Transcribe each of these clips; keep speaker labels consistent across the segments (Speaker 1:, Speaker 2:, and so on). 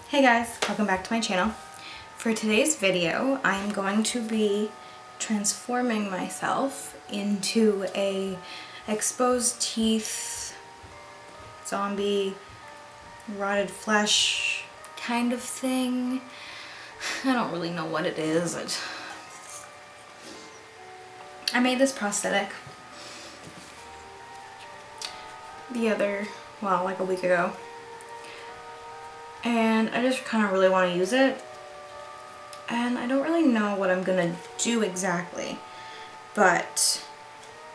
Speaker 1: Hey guys, welcome back to my channel. For today's video, I'm going to be transforming myself into a exposed teeth, zombie, rotted flesh kind of thing. I don't really know what it is. I made this prosthetic like a week ago. And I just kind of really want to use it, and I don't really know what I'm gonna do exactly, but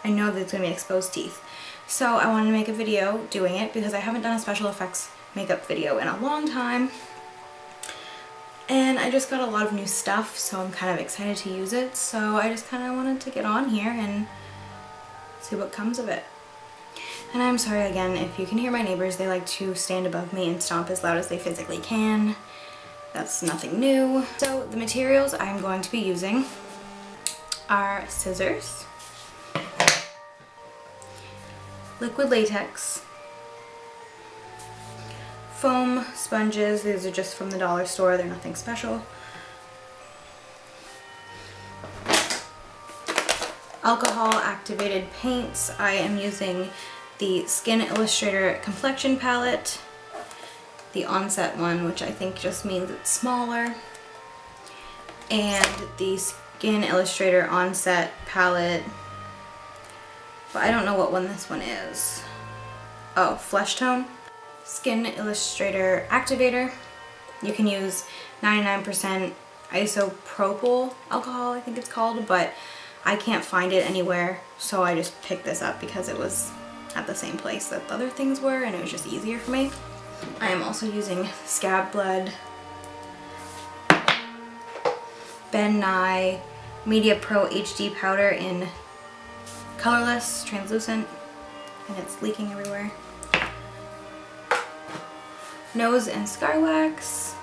Speaker 1: I know that it's gonna be exposed teeth. So I wanted to make a video doing it because I haven't done a special effects makeup video in a long time, and I just got a lot of new stuff, so I'm kind of excited to use it. So I just kind of wanted to get on here and see what comes of it. And I'm sorry again if you can hear my neighbors. They like to stand above me and stomp as loud as they physically can. That's nothing new. So the materials I'm going to be using are scissors, liquid latex, foam sponges. These are just from the dollar store. They're nothing special. Alcohol activated paints. I am using the Skin Illustrator Complexion palette, the Onset one, which I think just means it's smaller, and the Skin Illustrator Onset palette, but I don't know what one this one is. Oh, Flesh Tone. Skin Illustrator Activator. You can use 99% isopropyl alcohol, I think it's called, but I can't find it anywhere, so I just picked this up because it was at the same place that the other things were, and it was just easier for me. I am also using Scab Blood, Ben Nye Media Pro HD powder in Colorless, translucent, and it's leaking everywhere. Nose and scar wax.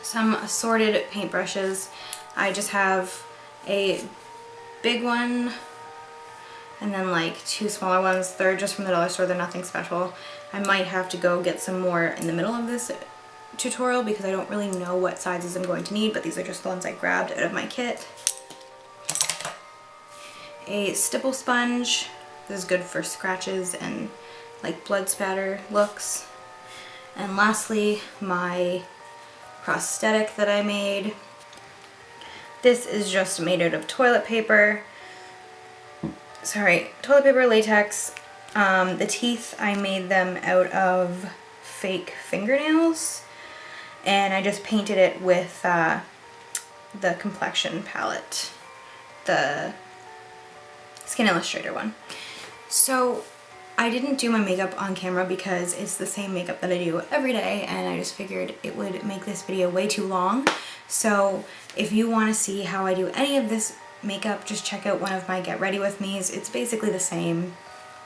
Speaker 1: Some assorted paintbrushes. I just have a big one and then like two smaller ones. They're just from the dollar store. They're nothing special. I might have to go get some more in the middle of this tutorial because I don't really know what sizes I'm going to need, but these are just the ones I grabbed out of my kit. A Stipple Sponge. This is good for scratches and like blood spatter looks. And lastly, my prosthetic that I made. This is just made out of toilet paper. Toilet paper, latex. The teeth, I made them out of fake fingernails, and I just painted it with the Complexion palette, the Skin Illustrator one. So I didn't do my makeup on camera because it's the same makeup that I do every day, and I just figured it would make this video way too long. So if you want to see how I do any of this makeup, just check out one of my Get Ready With Me's. It's basically the same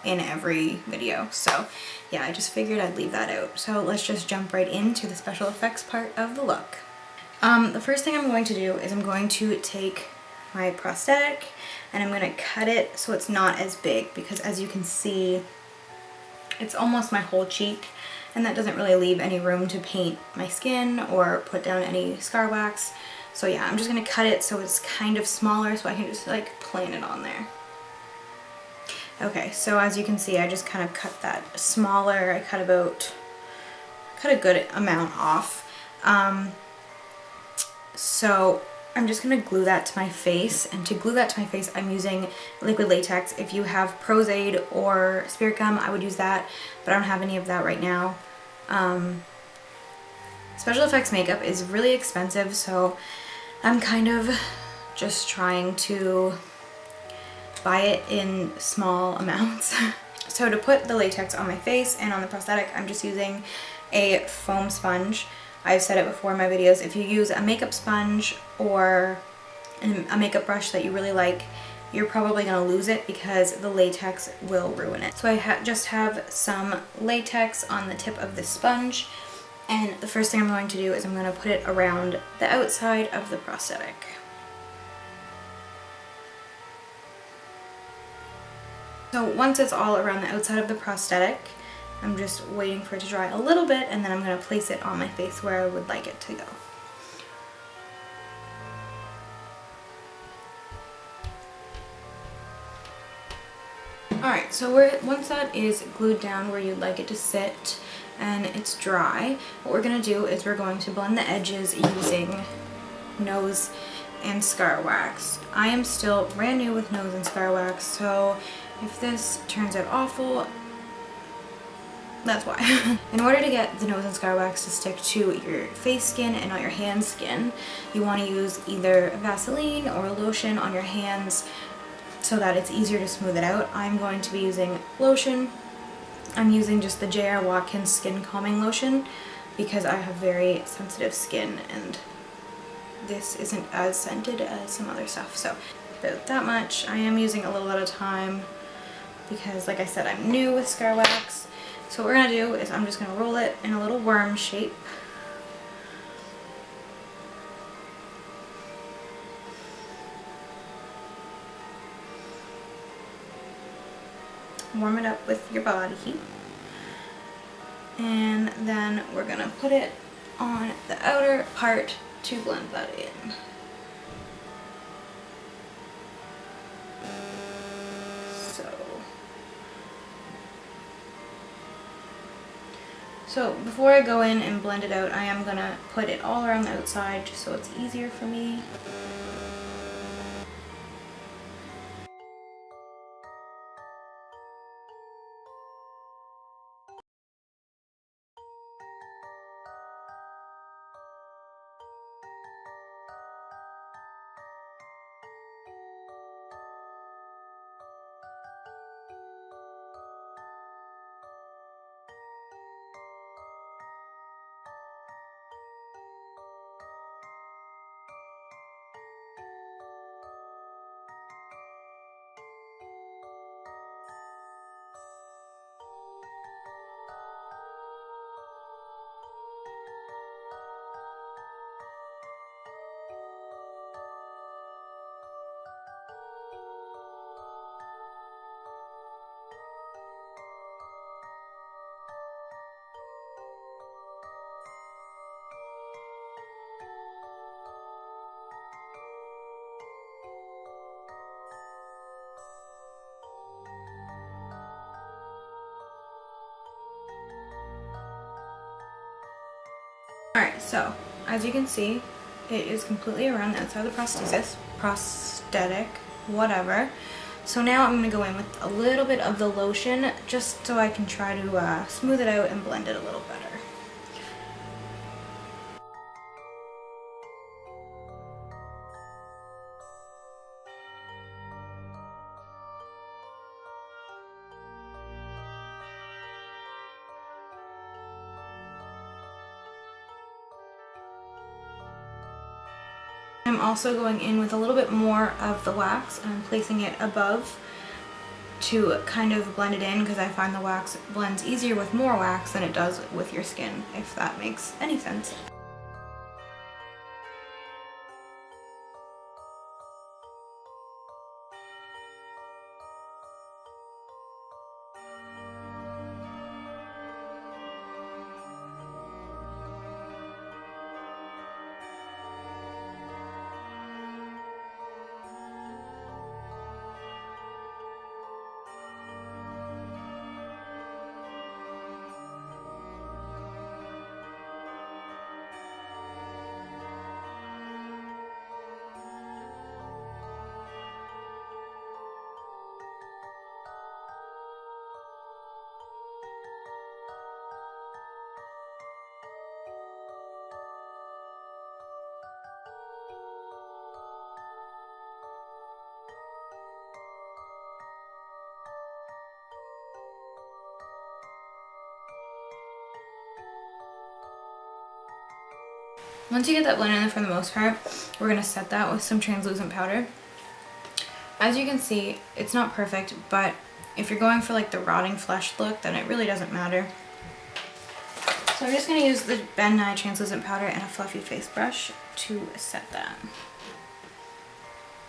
Speaker 1: in every video. So yeah, I just figured I'd leave that out. So let's just jump right into the special effects part of the look. The first thing I'm going to do is I'm going to take my prosthetic and I'm going to cut it so it's not as big, because as you can see, it's almost my whole cheek, and that doesn't really leave any room to paint my skin or put down any scar wax. So yeah, I'm just going to cut it so it's kind of smaller so I can just like plan it on there. Okay, so as you can see, I just kind of cut that smaller. I cut a good amount off. So I'm just going to glue that to my face, and to glue that to my face I'm using liquid latex. If you have Pros-Aid or Spirit Gum, I would use that, but I don't have any of that right now. Special effects makeup is really expensive, so I'm kind of just trying to buy it in small amounts. So to put the latex on my face and on the prosthetic, I'm just using a foam sponge. I've said it before in my videos, if you use a makeup sponge or a makeup brush that you really like, you're probably going to lose it because the latex will ruin it. So I just have some latex on the tip of this sponge, and the first thing I'm going to do is I'm going to put it around the outside of the prosthetic. So once it's all around the outside of the prosthetic, I'm just waiting for it to dry a little bit, and then I'm going to place it on my face where I would like it to go. Alright, so once that is glued down where you'd like it to sit and it's dry, what we're going to do is we're going to blend the edges using nose and scar wax. I am still brand new with nose and scar wax, so if this turns out awful, that's why. In order to get the nose and scar wax to stick to your face skin and not your hand skin, you want to use either Vaseline or lotion on your hands so that it's easier to smooth it out. I'm going to be using lotion. I'm using just the J.R. Watkins Skin Calming Lotion because I have very sensitive skin and this isn't as scented as some other stuff. So about that much. I am using a little at a time because, like I said, I'm new with scar wax. So what we're going to do is I'm just going to roll it in a little worm shape. Warm it up with your body heat. And then we're going to put it on the outer part to blend that in. So before I go in and blend it out, I am going to put it all around the outside just so it's easier for me. Alright, so as you can see, it is completely around the outside of the prosthetic, whatever. So now I'm going to go in with a little bit of the lotion just so I can try to smooth it out and blend it a little better. I'm also going in with a little bit more of the wax and I'm placing it above to kind of blend it in because I find the wax blends easier with more wax than it does with your skin, if that makes any sense. Once you get that blended in for the most part, we're going to set that with some translucent powder. As you can see, it's not perfect, but if you're going for like the rotting flesh look, then it really doesn't matter. So I'm just going to use the Ben Nye translucent powder and a fluffy face brush to set that,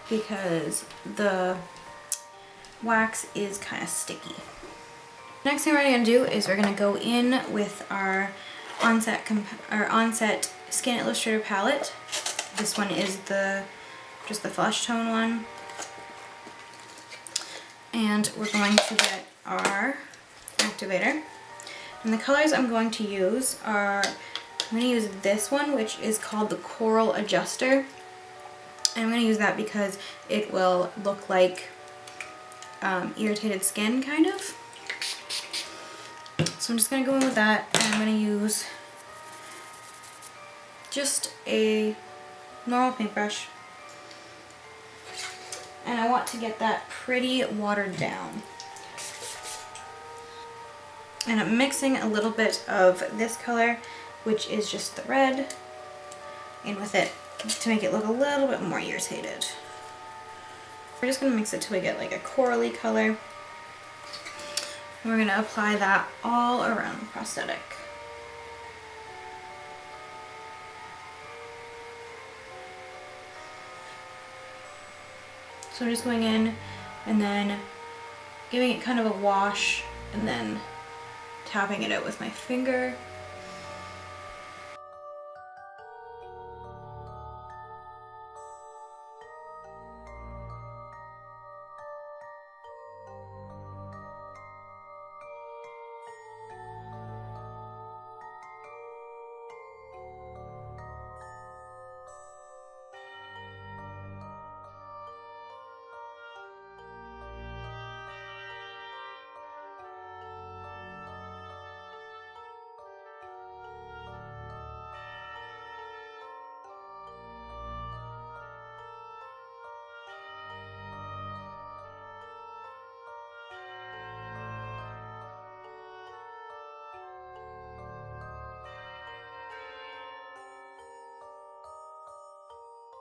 Speaker 1: because the wax is kind of sticky. Next thing we're gonna do is we're gonna go in with our Onset Skin Illustrator palette. This one is just the flesh tone one. And we're going to get our activator. And the colors I'm going to use are, I'm going to use this one, which is called the Coral Adjuster. And I'm going to use that because it will look like irritated skin, kind of. So I'm just going to go in with that, and I'm going to use just a normal paintbrush. And I want to get that pretty watered down. And I'm mixing a little bit of this color, which is just the red, in with it to make it look a little bit more irritated. We're just going to mix it till we get like a corally color. And we're going to apply that all around the prosthetic. So I'm just going in and then giving it kind of a wash and then tapping it out with my finger.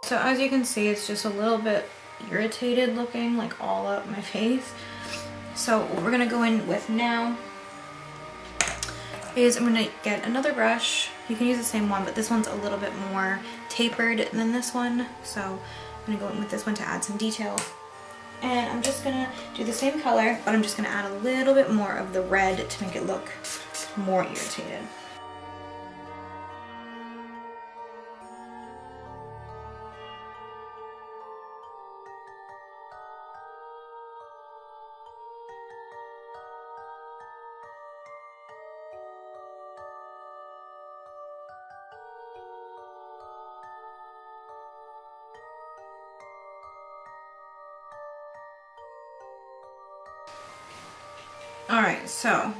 Speaker 1: So as you can see, it's just a little bit irritated looking, like all up my face. So what we're gonna go in with now is I'm gonna get another brush. You can use the same one, but this one's a little bit more tapered than this one. So I'm gonna go in with this one to add some detail. And I'm just gonna do the same color, but I'm just gonna add a little bit more of the red to make it look more irritated. Alright, so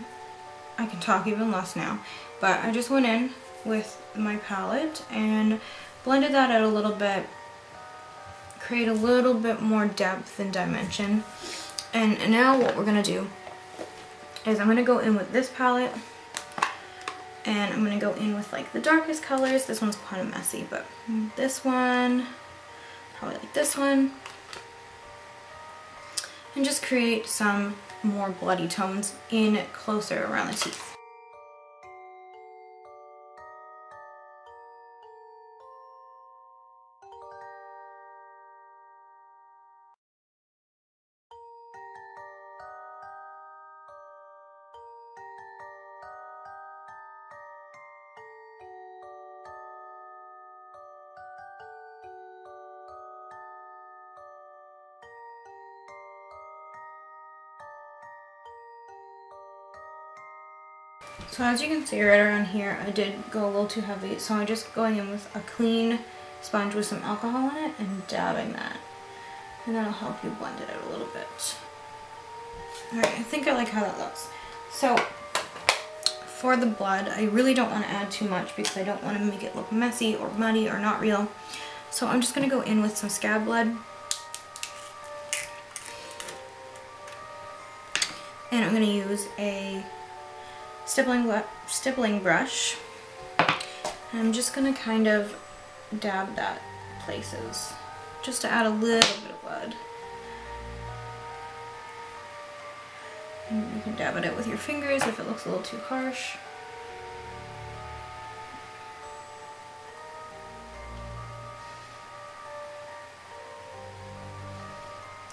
Speaker 1: I can talk even less now, but I just went in with my palette and blended that out a little bit, create a little bit more depth and dimension. And now what we're going to do is I'm going to go in with this palette and I'm going to go in with like the darkest colors. This one's kind of messy, but this one, probably like this one, and just create some more bloody tones in closer around the teeth. So as you can see right around here, I did go a little too heavy, so I'm just going in with a clean sponge with some alcohol in it and dabbing that. And that'll help you blend it out a little bit. Alright, I think I like how that looks. So for the blood, I really don't want to add too much because I don't want to make it look messy or muddy or not real. So I'm just going to go in with some Scab Blood. And I'm going to use a stippling brush. And I'm just going to kind of dab that places just to add a little bit of blood. And you can dab it out with your fingers if it looks a little too harsh.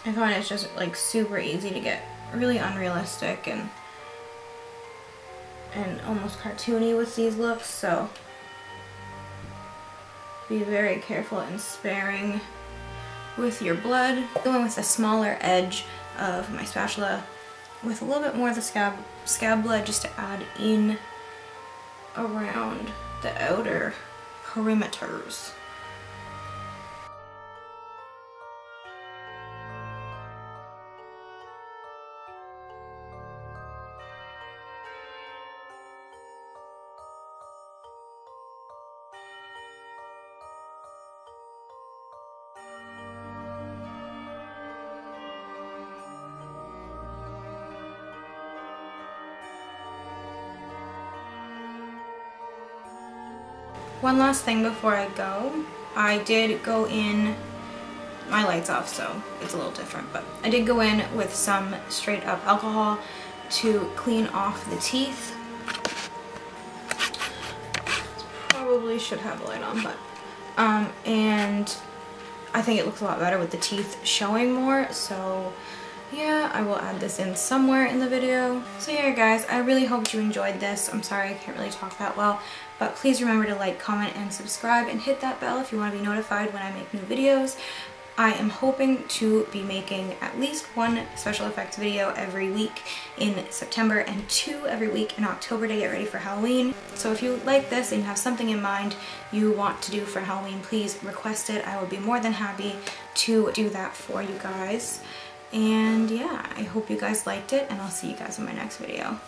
Speaker 1: I find it's just like super easy to get really unrealistic and and almost cartoony with these looks, so be very careful and sparing with your blood. Going with the smaller edge of my spatula with a little bit more of the scab blood just to add in around the outer perimeters. One last thing before I go. I did go in, my light's off so it's a little different, but I did go in with some straight up alcohol to clean off the teeth. Probably should have the light on, but and I think it looks a lot better with the teeth showing more, so yeah, I will add this in somewhere in the video. So yeah guys, I really hope you enjoyed this. I'm sorry I can't really talk that well, but please remember to like, comment, and subscribe, and hit that bell if you want to be notified when I make new videos. I am hoping to be making at least one special effects video every week in September and 2 every week in October to get ready for Halloween. So if you like this and you have something in mind you want to do for Halloween, please request it. I will be more than happy to do that for you guys. And yeah, I hope you guys liked it, and I'll see you guys in my next video.